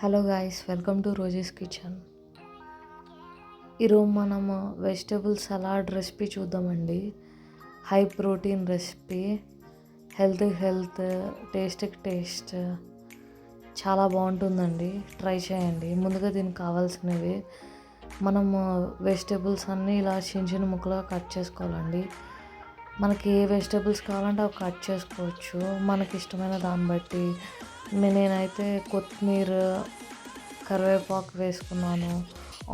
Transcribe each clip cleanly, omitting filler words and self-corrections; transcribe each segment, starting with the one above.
Hello guys, welcome to Rosie's kitchen. ఈరోజు మనము vegetable salad recipe చూద్దామండి. High protein recipe, health, taste చాలా బాగుంటుందండి. ట్రై చేయండి. ముందుగా దీనికి కావాల్సినవి మనము వెజిటేబుల్స్ అన్నీ ఇలా చిన్న ముక్కలుగా కట్ చేసుకోవాలండి. మనకి ఏ వెజిటేబుల్స్ కావాలంటే అవి కట్ చేసుకోవచ్చు, మనకి ఇష్టమైన దాన్ని బట్టి. నేనైతే కొత్తిమీర, కరివేపాకు వేసుకున్నాను,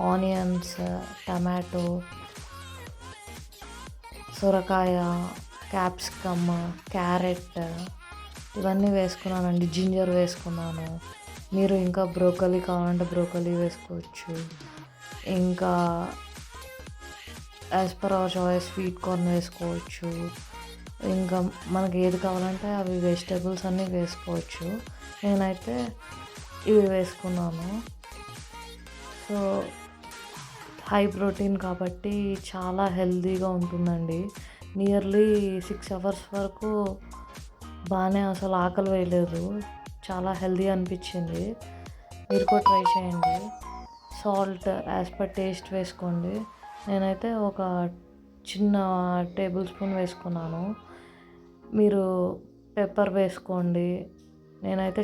ఆనియన్స్, టమాటో, సొరకాయ, క్యాప్సికమ్, క్యారెట్ ఇవన్నీ వేసుకున్నానండి. జింజర్ వేసుకున్నాను. మీరు ఇంకా బ్రోకలీ కావాలంటే బ్రోకలీ వేసుకోవచ్చు. ఇంకా as per our choice sweet corn వేసుకోవచ్చు. ఇంకా మనకి ఏది కావాలంటే అవి వెజిటేబుల్స్ అన్నీ వేసుకోవచ్చు. నేనైతే ఇవి వేసుకున్నాను. సో హై ప్రోటీన్ కాబట్టి చాలా హెల్తీగా ఉంటుందండి. నియర్లీ 6 hours వరకు బాగానే అసలు ఆకలి వేయలేదు. చాలా హెల్తీ అనిపించింది. మీరు కూడా ట్రై చేయండి. సాల్ట్ యాజ్ పర్ టేస్ట్ వేసుకోండి. నేనైతే ఒక చిన్న టేబుల్ స్పూన్ వేసుకున్నాను. మీరు పెప్పర్ వేసుకోండి. నేనైతే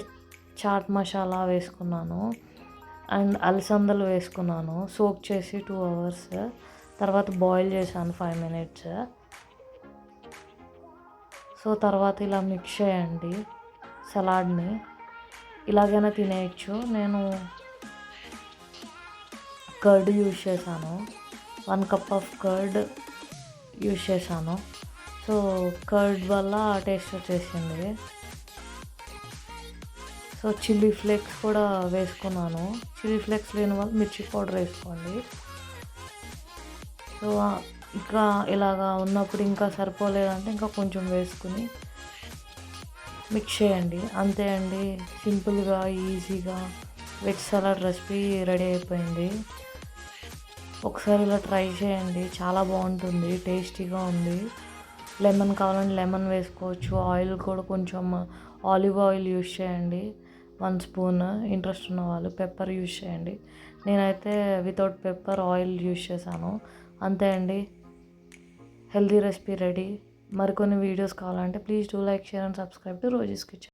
చాట్ మసాలా వేసుకున్నాను అండ్ అలసందలు వేసుకున్నాను. సోక్ చేసి 2 hours, తర్వాత బాయిల్ చేశాను 5 minutes. సో తర్వాత ఇలా మిక్స్ చేయండి. సలాడ్ని ఇలాగైనా తినేయచ్చు. నేను కర్డ్ యూజ్ చేశాను. 1 cup ఆఫ్ కర్డ్ యూజ్ చేశాను. సో కర్డ్ వల్ల టేస్ట్ వచ్చేసింది. సో చిల్లీ ఫ్లేక్స్ కూడా వేసుకున్నాను. చిల్లీ ఫ్లేక్స్ లేని వాళ్ళు మిర్చి పౌడర్ వేసుకోండి. సో ఇంకా ఇలాగా ఉన్నప్పుడు ఇంకా సరిపోలేదంటే ఇంకా కొంచెం వేసుకుని మిక్స్ చేయండి. అంతే అండి, సింపుల్గా ఈజీగా వెజ్ సలాడ్ రెసిపీ రెడీ అయిపోయింది. ఒకసారి ఇలా ట్రై చేయండి. చాలా బాగుంటుంది, టేస్టీగా ఉంది. లెమన్ కావాలంటే లెమన్ వేసుకోవచ్చు. ఆయిల్ కూడా కొంచెం ఆలివ్ ఆయిల్ యూజ్ చేయండి, 1 spoon. ఇంట్రెస్ట్ ఉన్న వాళ్ళు పెప్పర్ యూజ్ చేయండి. నేనైతే వితౌట్ పెప్పర్ ఆయిల్ యూజ్ చేశాను. అంతే అండి, హెల్తీ రెసిపీ రెడీ. మరికొన్ని వీడియోస్ కావాలంటే please do like, share and subscribe to Rosie's kitchen.